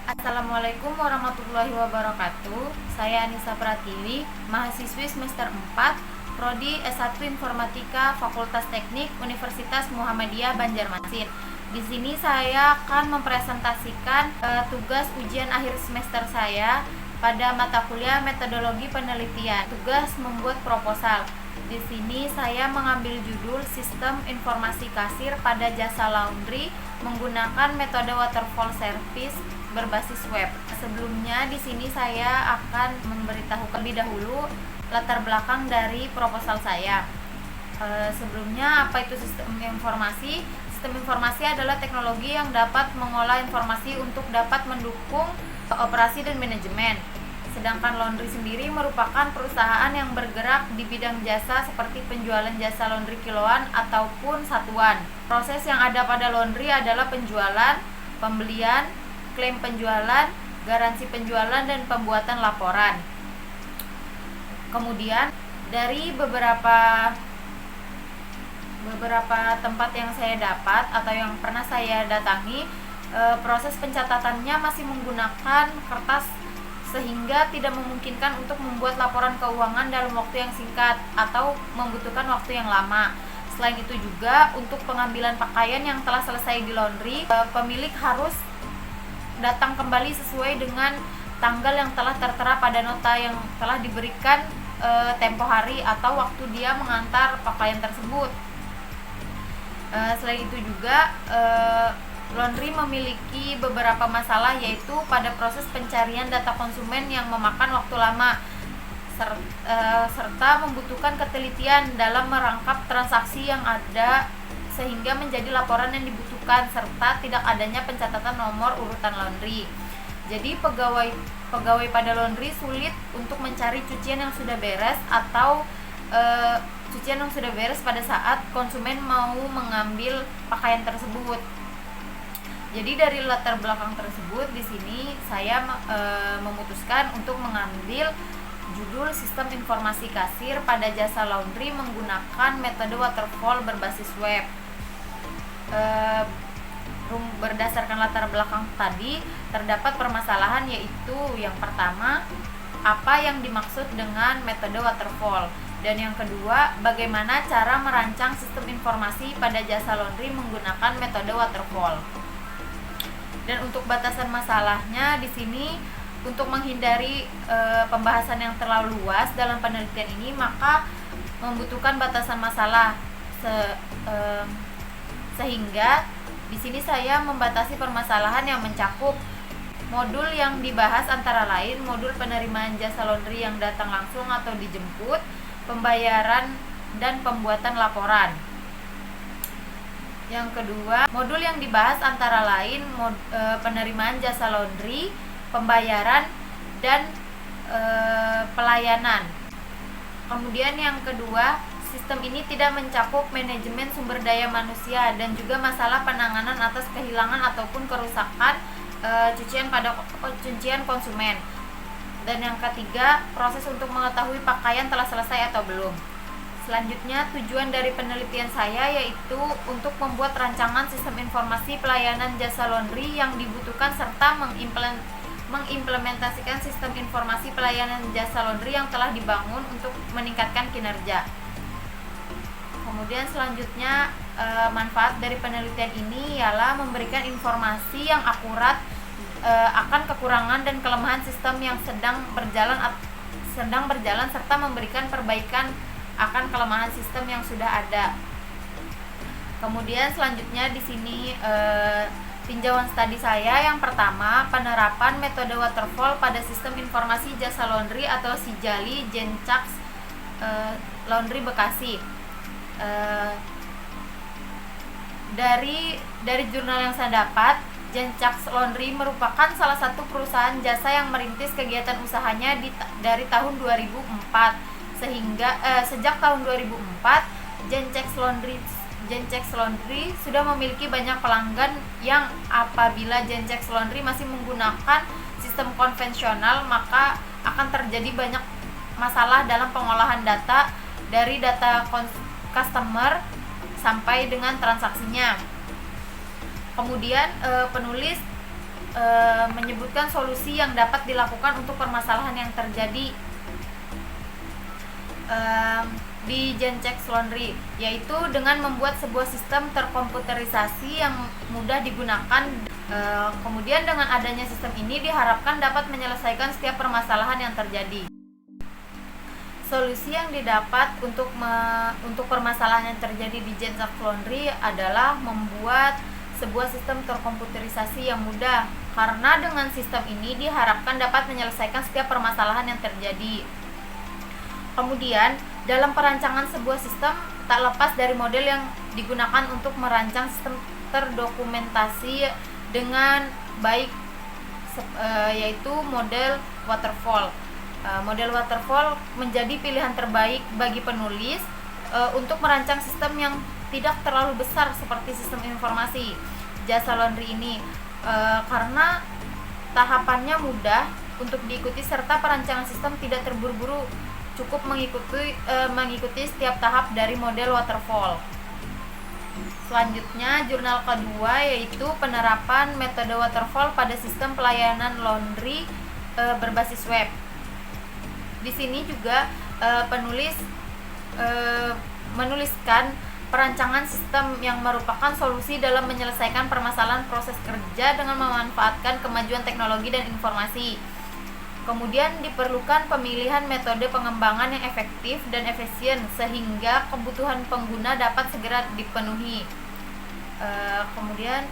Assalamualaikum warahmatullahi wabarakatuh. Saya Anissa Pratiwi, mahasiswi semester 4, Prodi S1 Informatika Fakultas Teknik Universitas Muhammadiyah Banjarmasin. Di sini saya akan mempresentasikan tugas ujian akhir semester saya pada mata kuliah metodologi penelitian. Tugas membuat proposal. Di sini saya mengambil judul Sistem Informasi Kasir pada Jasa Laundry menggunakan metode waterfall service berbasis web. Sebelumnya di sini saya akan memberitahu terlebih dahulu latar belakang dari proposal saya. Sebelumnya, apa itu sistem informasi? Sistem informasi adalah teknologi yang dapat mengolah informasi untuk dapat mendukung operasi dan manajemen. Sedangkan laundry sendiri merupakan perusahaan yang bergerak di bidang jasa seperti penjualan jasa laundry kiloan ataupun satuan. Proses yang ada pada laundry adalah penjualan, pembelian, klaim penjualan, garansi penjualan, dan pembuatan laporan. Kemudian dari beberapa tempat yang saya dapat atau yang pernah saya datangi, proses pencatatannya masih menggunakan kertas sehingga tidak memungkinkan untuk membuat laporan keuangan dalam waktu yang singkat atau membutuhkan waktu yang lama. Selain itu juga untuk pengambilan pakaian yang telah selesai di laundry, pemilik harus datang kembali sesuai dengan tanggal yang telah tertera pada nota yang telah diberikan tempo hari atau waktu dia mengantar pakaian tersebut. Selain itu juga laundry memiliki beberapa masalah, yaitu pada proses pencarian data konsumen yang memakan waktu lama serta membutuhkan ketelitian dalam merangkap transaksi yang ada sehingga menjadi laporan yang dibutuhkan, serta tidak adanya pencatatan nomor urutan laundry. Jadi pegawai pada laundry sulit untuk mencari cucian yang sudah beres atau cucian yang sudah beres pada saat konsumen mau mengambil pakaian tersebut. Jadi dari latar belakang tersebut, di sini saya memutuskan untuk mengambil judul Sistem Informasi Kasir pada Jasa Laundry menggunakan metode waterfall berbasis web. Berdasarkan latar belakang tadi, terdapat permasalahan, yaitu yang pertama, apa yang dimaksud dengan metode waterfall, dan yang kedua, bagaimana cara merancang sistem informasi pada jasa laundry menggunakan metode waterfall. Dan untuk batasan masalahnya di sini, untuk menghindari pembahasan yang terlalu luas dalam penelitian ini, maka membutuhkan batasan masalah sehingga di sini saya membatasi permasalahan yang mencakup modul yang dibahas antara lain modul penerimaan jasa laundry yang datang langsung atau dijemput, pembayaran, dan pembuatan laporan. Yang kedua, modul yang dibahas antara lain penerimaan jasa laundry, pembayaran, dan pelayanan. Kemudian yang kedua, sistem ini tidak mencakup manajemen sumber daya manusia dan juga masalah penanganan atas kehilangan ataupun kerusakan cucian konsumen. Dan yang ketiga, proses untuk mengetahui pakaian telah selesai atau belum. Selanjutnya, tujuan dari penelitian saya yaitu untuk membuat rancangan sistem informasi pelayanan jasa laundry yang dibutuhkan serta mengimplementasikan sistem informasi pelayanan jasa laundry yang telah dibangun untuk meningkatkan kinerja. Kemudian selanjutnya, manfaat dari penelitian ini ialah memberikan informasi yang akurat akan kekurangan dan kelemahan sistem yang sedang berjalan serta memberikan perbaikan akan kelemahan sistem yang sudah ada. Kemudian selanjutnya di sini tinjauan studi saya. Yang pertama, penerapan metode waterfall pada sistem informasi jasa laundry atau Sijali Jencax Laundry Bekasi. Dari jurnal yang saya dapat, Jencax Laundry merupakan salah satu perusahaan jasa yang merintis kegiatan usahanya dari tahun 2004 sehingga sejak tahun 2004 Jencax Laundry sudah memiliki banyak pelanggan yang apabila Jencax Laundry masih menggunakan sistem konvensional, maka akan terjadi banyak masalah dalam pengolahan data dari data customer sampai dengan transaksinya. Kemudian penulis menyebutkan solusi yang dapat dilakukan untuk permasalahan yang terjadi di Gencheck Laundry, yaitu dengan membuat sebuah sistem terkomputerisasi yang mudah digunakan. Kemudian dengan adanya sistem ini diharapkan dapat menyelesaikan setiap permasalahan yang terjadi. Solusi yang didapat untuk permasalahan yang terjadi di Gencheck Laundry adalah membuat sebuah sistem terkomputerisasi yang mudah, karena dengan sistem ini diharapkan dapat menyelesaikan setiap permasalahan yang terjadi. Kemudian, dalam perancangan sebuah sistem, tak lepas dari model yang digunakan untuk merancang sistem terdokumentasi dengan baik, yaitu model waterfall. Model waterfall menjadi pilihan terbaik bagi penulis untuk merancang sistem yang tidak terlalu besar seperti sistem informasi jasa laundry ini, karena tahapannya mudah untuk diikuti serta perancangan sistem tidak terburu-buru, cukup mengikuti setiap tahap dari model waterfall. Selanjutnya, jurnal kedua yaitu penerapan metode waterfall pada sistem pelayanan laundry berbasis web. Di sini juga penulis menuliskan perancangan sistem yang merupakan solusi dalam menyelesaikan permasalahan proses kerja dengan memanfaatkan kemajuan teknologi dan informasi. Kemudian diperlukan pemilihan metode pengembangan yang efektif dan efisien sehingga kebutuhan pengguna dapat segera dipenuhi. Kemudian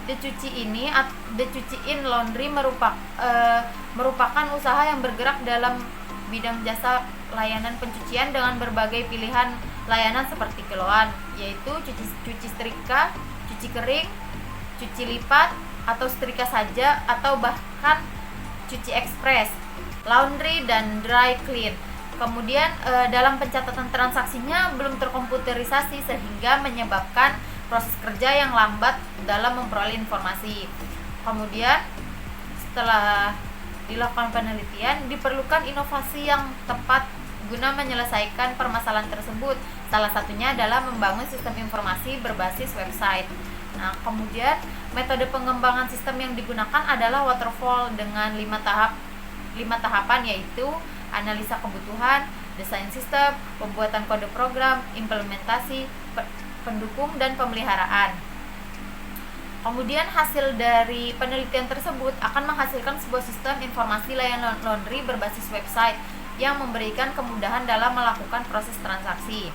The Cuci In Laundry merupakan usaha yang bergerak dalam bidang jasa layanan pencucian dengan berbagai pilihan layanan seperti kiloan, yaitu cuci setrika, cuci kering, cuci lipat atau setrika saja, atau bahkan cuci ekspres, laundry dan dry clean. Kemudian dalam pencatatan transaksinya belum terkomputerisasi sehingga menyebabkan proses kerja yang lambat dalam memperoleh informasi. Kemudian setelah dilakukan penelitian, diperlukan inovasi yang tepat guna menyelesaikan permasalahan tersebut. Salah satunya adalah membangun sistem informasi berbasis website. Nah, kemudian metode pengembangan sistem yang digunakan adalah waterfall dengan 5 tahapan, yaitu analisa kebutuhan, desain sistem, pembuatan kode program, implementasi, pendukung, dan pemeliharaan. Kemudian hasil dari penelitian tersebut akan menghasilkan sebuah sistem informasi layanan laundry berbasis website yang memberikan kemudahan dalam melakukan proses transaksi.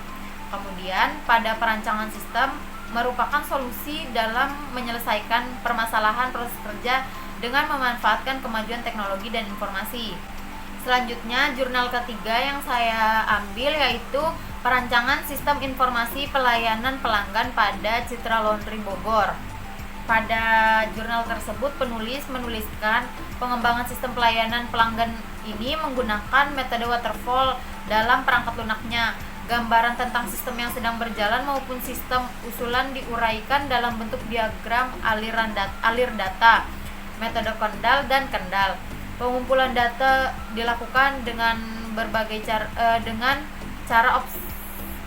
Kemudian pada perancangan sistem merupakan solusi dalam menyelesaikan permasalahan proses kerja dengan memanfaatkan kemajuan teknologi dan informasi. Selanjutnya, jurnal ketiga yang saya ambil yaitu perancangan sistem informasi pelayanan pelanggan pada Citra Laundry Bogor. Pada jurnal tersebut penulis menuliskan pengembangan sistem pelayanan pelanggan ini menggunakan metode waterfall dalam perangkat lunaknya. Gambaran tentang sistem yang sedang berjalan maupun sistem usulan diuraikan dalam bentuk diagram alir data, metode kendal dan kendal. Pengumpulan data dilakukan dengan berbagai cara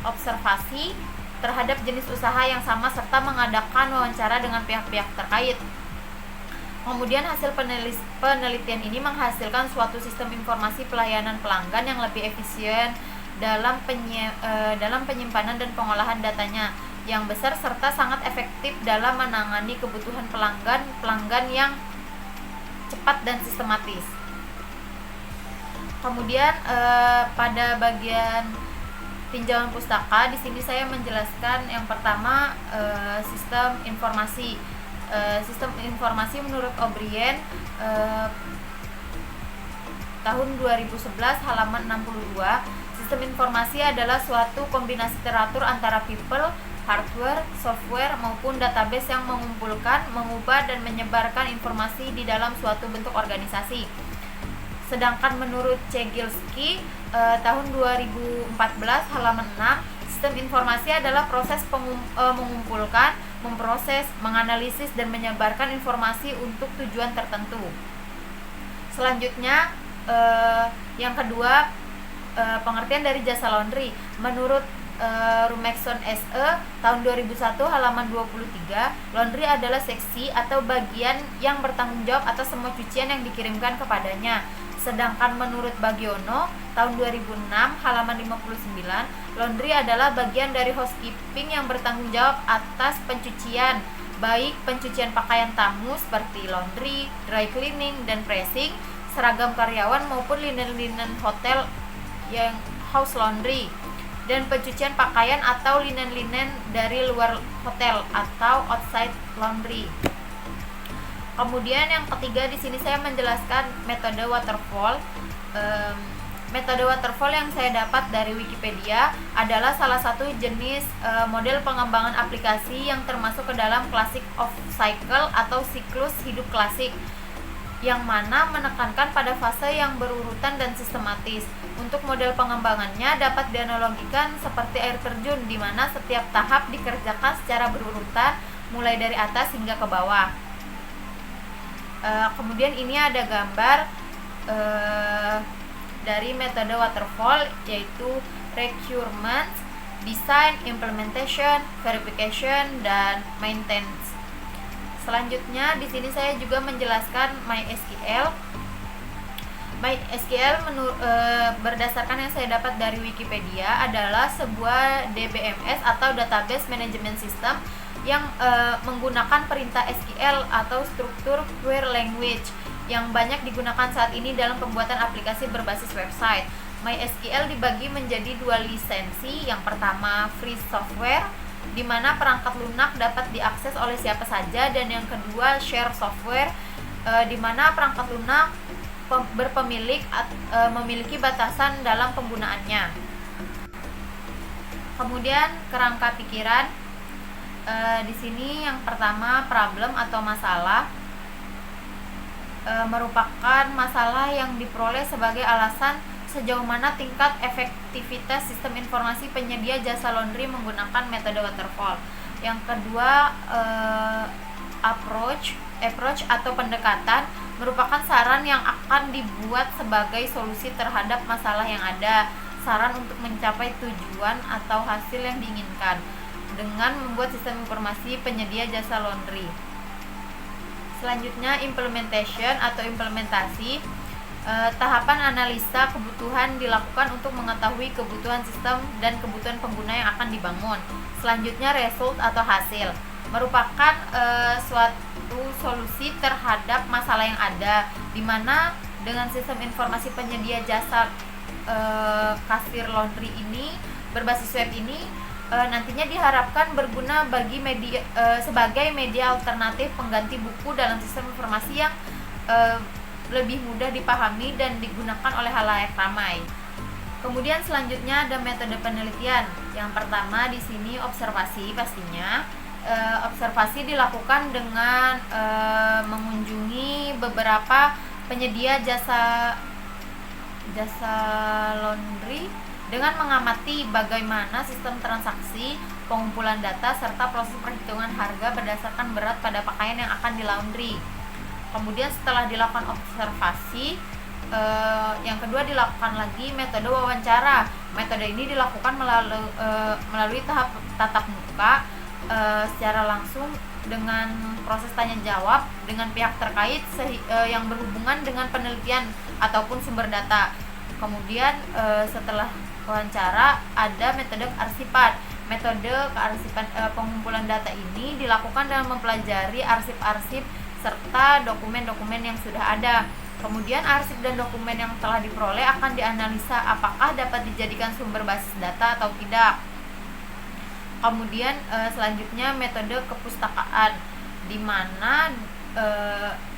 observasi terhadap jenis usaha yang sama serta mengadakan wawancara dengan pihak-pihak terkait. Kemudian hasil penelitian ini menghasilkan suatu sistem informasi pelayanan pelanggan yang lebih efisien dalam penyimpanan dan pengolahan datanya yang besar serta sangat efektif dalam menangani kebutuhan pelanggan yang cepat dan sistematis. Kemudian pada bagian pinjaman pustaka, di sini saya menjelaskan yang pertama sistem informasi. Sistem informasi menurut O'Brien tahun 2011 halaman 62. Sistem informasi adalah suatu kombinasi teratur antara people, hardware, software maupun database yang mengumpulkan, mengubah dan menyebarkan informasi di dalam suatu bentuk organisasi. Sedangkan menurut Cegielski tahun 2014 halaman 6, sistem informasi adalah proses mengumpulkan, memproses, menganalisis dan menyebarkan informasi untuk tujuan tertentu. Selanjutnya yang kedua, pengertian dari jasa laundry. Menurut Rumexon SE tahun 2001 halaman 23, laundry adalah seksi atau bagian yang bertanggung jawab atas semua cucian yang dikirimkan kepadanya. Sedangkan menurut Bagiono tahun 2006 halaman 59, laundry adalah bagian dari housekeeping yang bertanggung jawab atas pencucian, baik pencucian pakaian tamu seperti laundry, dry cleaning, dan pressing, seragam karyawan maupun linen-linen hotel yang house laundry, dan pencucian pakaian atau linen-linen dari luar hotel atau outside laundry. Kemudian yang ketiga di sini saya menjelaskan metode waterfall. Metode waterfall yang saya dapat dari Wikipedia adalah salah satu jenis model pengembangan aplikasi yang termasuk ke dalam classic of cycle atau siklus hidup klasik, yang mana menekankan pada fase yang berurutan dan sistematis. Untuk model pengembangannya dapat dianalogikan seperti air terjun, di mana setiap tahap dikerjakan secara berurutan mulai dari atas hingga ke bawah. Kemudian ini ada gambar dari metode waterfall, yaitu requirements, design, implementation, verification, dan maintenance. Selanjutnya di sini saya juga menjelaskan MySQL. MySQL berdasarkan yang saya dapat dari Wikipedia adalah sebuah DBMS atau database management system yang menggunakan perintah SQL atau struktur query language yang banyak digunakan saat ini dalam pembuatan aplikasi berbasis website. MySQL dibagi menjadi dua lisensi. Yang pertama free software, di mana perangkat lunak dapat diakses oleh siapa saja, dan yang kedua share software, di mana perangkat lunak berpemilik memiliki batasan dalam penggunaannya. Kemudian kerangka pikiran, di sini yang pertama problem atau masalah, merupakan masalah yang diperoleh sebagai alasan sejauh mana tingkat efektivitas sistem informasi penyedia jasa laundry menggunakan metode waterfall. Yang kedua, approach atau pendekatan merupakan saran yang akan dibuat sebagai solusi terhadap masalah yang ada, saran untuk mencapai tujuan atau hasil yang diinginkan dengan membuat sistem informasi penyedia jasa laundry. Selanjutnya implementation atau implementasi, tahapan analisa kebutuhan dilakukan untuk mengetahui kebutuhan sistem dan kebutuhan pengguna yang akan dibangun. Selanjutnya result atau hasil, merupakan suatu solusi terhadap masalah yang ada, di mana dengan sistem informasi penyedia jasa kasir laundry ini berbasis web ini nantinya diharapkan berguna bagi media sebagai media alternatif pengganti buku dalam sistem informasi yang lebih mudah dipahami dan digunakan oleh halayak ramai. Kemudian selanjutnya ada metode penelitian. Yang pertama di sini observasi, pastinya observasi dilakukan dengan mengunjungi beberapa penyedia jasa laundry dengan mengamati bagaimana sistem transaksi, pengumpulan data, serta proses perhitungan harga berdasarkan berat pada pakaian yang akan dilaundry. Kemudian setelah dilakukan observasi, yang kedua dilakukan lagi metode wawancara. Metode ini dilakukan melalui tahap tatap muka secara langsung dengan proses tanya jawab dengan pihak terkait yang berhubungan dengan penelitian ataupun sumber data. Kemudian setelah wawancara ada metode kearsipan. Metode kearsipan pengumpulan data ini dilakukan dengan mempelajari arsip-arsip serta dokumen-dokumen yang sudah ada. Kemudian arsip dan dokumen yang telah diperoleh akan dianalisa apakah dapat dijadikan sumber basis data atau tidak. Kemudian selanjutnya metode kepustakaan, di mana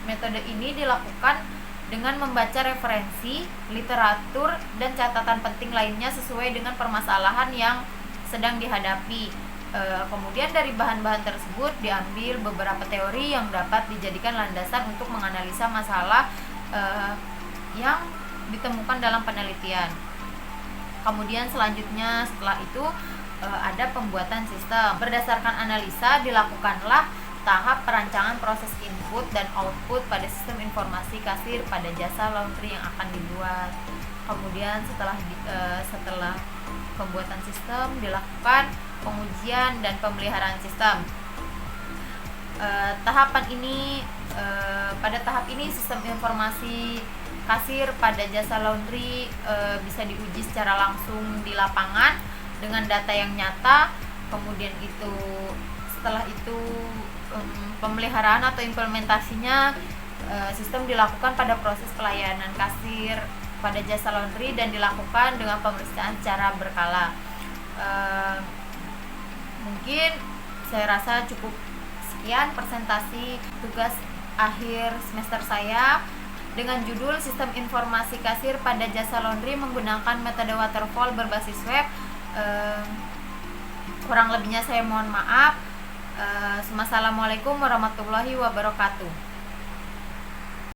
metode ini dilakukan dengan membaca referensi, literatur, dan catatan penting lainnya sesuai dengan permasalahan yang sedang dihadapi. Kemudian dari bahan-bahan tersebut diambil beberapa teori yang dapat dijadikan landasan untuk menganalisa masalah yang ditemukan dalam penelitian. Kemudian selanjutnya setelah itu ada pembuatan sistem. Berdasarkan analisa dilakukanlah tahap perancangan proses input dan output pada sistem informasi kasir pada jasa laundry yang akan dibuat. Kemudian setelah pembuatan sistem, dilakukan pengujian dan pemeliharaan sistem. Pada tahap ini sistem informasi kasir pada jasa laundry bisa diuji secara langsung di lapangan dengan data yang nyata. Kemudian setelah itu pemeliharaan atau implementasinya sistem dilakukan pada proses pelayanan kasir pada jasa laundry dan dilakukan dengan pemeriksaan secara berkala. Mungkin saya rasa cukup sekian presentasi tugas akhir semester saya dengan judul Sistem Informasi Kasir pada Jasa Laundry menggunakan metode waterfall berbasis web. Kurang lebihnya saya mohon maaf. Wassalamualaikum warahmatullahi wabarakatuh.